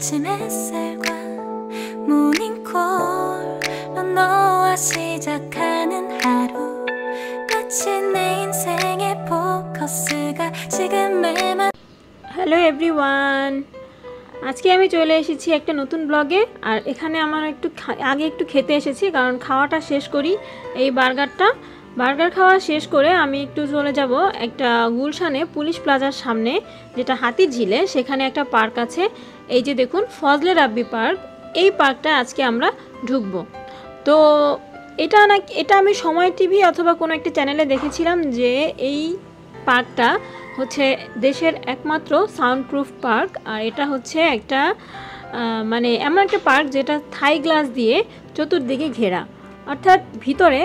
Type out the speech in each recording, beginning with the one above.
아침 햇살과 모닝콜로 너와 시작하는 하루 마치 내 인생의 포커스가 지금에만 hello everyone আজকে আমি চলে এসেছি একটা নতুন ব্লগে আর এখানে আমার আগে একটু খেতে এসেছি কারণ খাওয়াটা শেষ করি এই বার্গার খাওয়া শেষ করে আমি একটু চলে যাব একটা গুলশানে পুলিশ প্লাজার সামনে যেটা হাতির ঝিলে সেখানে একটা পার্ক আছে এই যে দেখুন ফজলে রাব্বি পার্ক এই পার্কটা আজকে আমরা ঢুকবো তো এটা আমি সময় টিভি অথবা কোনো একটা চ্যানেলে দেখেছিলাম যে এই পার্কটা হচ্ছে দেশের একমাত্র সাউন্ড প্রুফ পার্ক আর এটা হচ্ছে একটা মানে এমন একটা পার্ক যেটা থাই গ্লাস দিয়ে চতুর্দিকে ঘেরা অর্থাৎ ভিতরে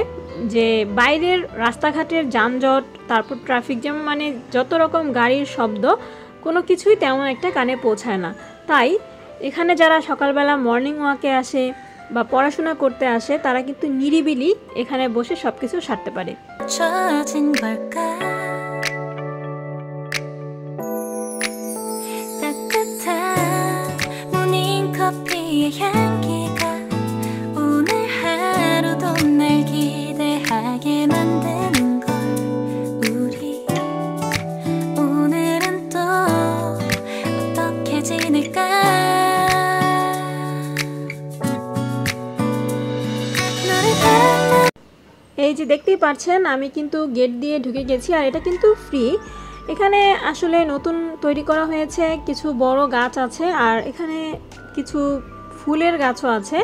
যে বাইরের রাস্তাঘাটের যানজট তারপর ট্রাফিক জ্যাম মানে যত রকম গাড়ির শব্দ কোনো কিছুই তেমন একটা কানে পৌঁছায় না তাই এখানে যারা সকালবেলা মর্নিং ওয়াকে আসে বা পড়াশোনা করতে আসে তারা কিন্তু নিরিবিলি এখানে বসে সব কিছু সারতে পারে 향기가 오늘 하루도 날 기대하게 만드는 걸 우리 오늘은 또 어떻게 지낼까 এই যে দেখতেই পাচ্ছেন আমি কিন্তু গেট দিয়ে ঢুকে গেছি আর এটা কিন্তু ফ্রি এখানে আসলে নতুন তৈরি করা হয়েছে কিছু বড় গাছ আছে আর এখানে কিছু ফুলের গাছও আছে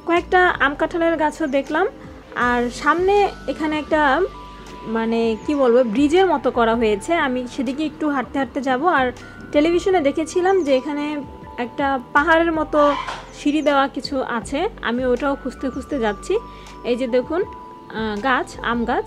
কয়েকটা আম কাঁঠালের গাছও দেখলাম আর সামনে এখানে একটা মানে কি বলবো ব্রিজের মতো করা হয়েছে আমি সেদিকে একটু হাঁটতে হাঁটতে যাব আর টেলিভিশনে দেখেছিলাম যে এখানে একটা পাহাড়ের মতো সিঁড়ি দেওয়া কিছু আছে আমি ওটাও খুঁজতে খুঁজতে যাচ্ছি এই যে দেখুন গাছ আম গাছ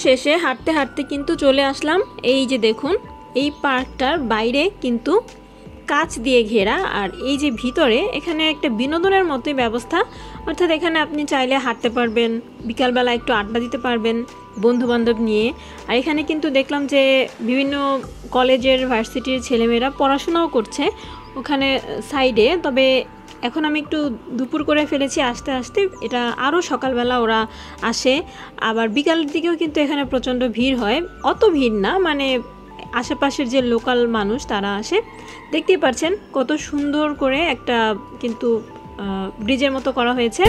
অবশেষে হাঁটতে হাঁটতে কিন্তু চলে আসলাম এই যে দেখুন এই পার্কটার বাইরে কিন্তু কাঁচ দিয়ে ঘেরা আর এই যে ভিতরে এখানে একটা বিনোদনের মতোই ব্যবস্থা অর্থাৎ এখানে আপনি চাইলে হাঁটতে পারবেন বিকালবেলা একটু আড্ডা দিতে পারবেন বন্ধুবান্ধব নিয়ে আর এখানে কিন্তু দেখলাম যে বিভিন্ন কলেজের ভার্সিটির ছেলেমেয়েরা পড়াশোনাও করছে ওখানে সাইডে তবে এখন আমি একটু দুপুর করে ফেলেছি আস্তে আস্তে এটা আরও সকালবেলা ওরা আসে আবার বিকালের দিকেও কিন্তু এখানে প্রচণ্ড ভিড় হয় অত ভিড় না মানে আশেপাশের যে লোকাল মানুষ তারা আসে দেখতেই পাচ্ছেন কত সুন্দর করে একটা কিন্তু ব্রিজের মতো করা হয়েছে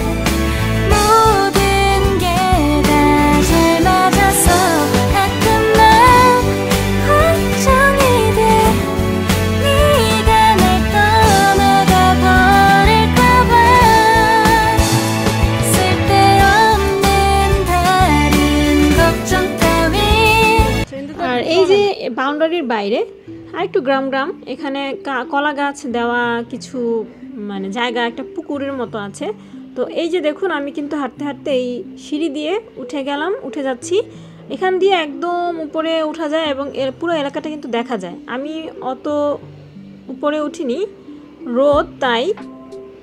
আর এই যে বাউন্ডারির বাইরে আর একটু গ্রাম এখানে কলা গাছ দেওয়া কিছু মানে জায়গা একটা পুকুরের মতো আছে তো এই যে দেখুন আমি কিন্তু হাঁটতে হাঁটতে এই সিঁড়ি দিয়ে উঠে যাচ্ছি এখান দিয়ে একদম উপরে উঠা যায় এবং এর পুরো এলাকাটা কিন্তু দেখা যায় আমি অত উপরে উঠিনি রোদ তাই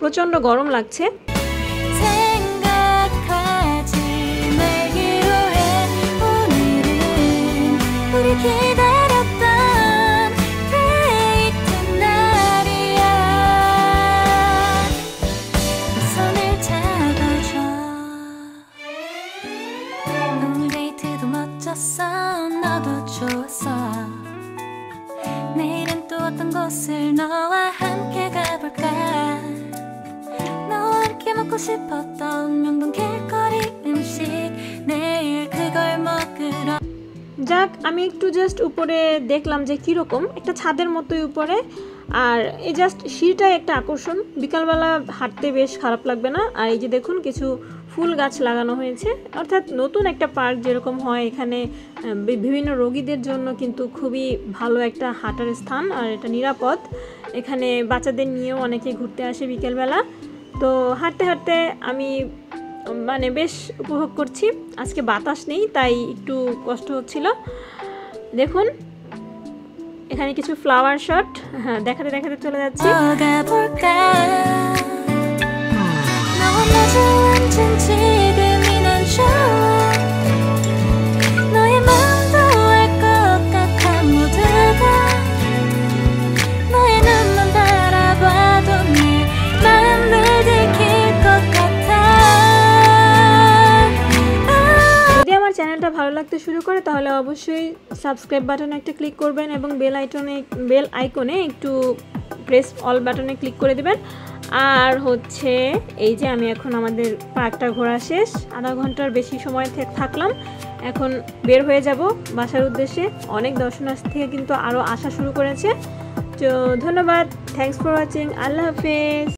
প্রচণ্ড গরম লাগছে 너도 좋았어 내일은 또 어떤 곳을 너와 함께 가볼까 너와 함께 먹고 싶었던 명동 길거리 음식 내일 그걸 먹으러 যাক আমি একটু জাস্ট উপরে দেখলাম যে কীরকম একটা ছাদের মতোই উপরে আর এই জাস্ট সিঁড়িটাই একটা আকর্ষণ বিকালবেলা হাঁটতে বেশ খারাপ লাগবে না আর এই যে দেখুন কিছু ফুল গাছ লাগানো হয়েছে অর্থাৎ নতুন একটা পার্ক যেরকম হয় এখানে বিভিন্ন রোগীদের জন্য কিন্তু খুবই ভালো একটা হাঁটার স্থান আর এটা নিরাপদ এখানে বাচ্চাদের নিয়েও অনেকে ঘুরতে আসে বিকেলবেলা তো হাঁটতে হাঁটতে আমি মানে বেশ উপভোগ করছি। আজকে বাতাস নেই তাই একটু কষ্ট হচ্ছিল। দেখুন এখানে কিছু ফ্লাওয়ার শট, হ্যাঁ দেখাতে দেখাতে চলে যাচ্ছি। চ্যানেলটা ভালো লাগতে শুরু করে তাহলে অবশ্যই সাবস্ক্রাইব বাটনে একটা ক্লিক করবেন এবং বেল আইকনে একটু প্রেস অল বাটনে ক্লিক করে দিবেন। আর হচ্ছে এই যে আমি এখন আমাদের পার্কটা ঘোরা শেষ, আধা ঘন্টার বেশি সময় থাকলাম, এখন বের হয়ে যাব বাসার উদ্দেশ্যে। অনেক দর্শনার্থী কিন্তু আরও আসা শুরু করেছে। তো ধন্যবাদ, থ্যাঙ্কস ফর ওয়াচিং, আল্লাহ হাফেজ।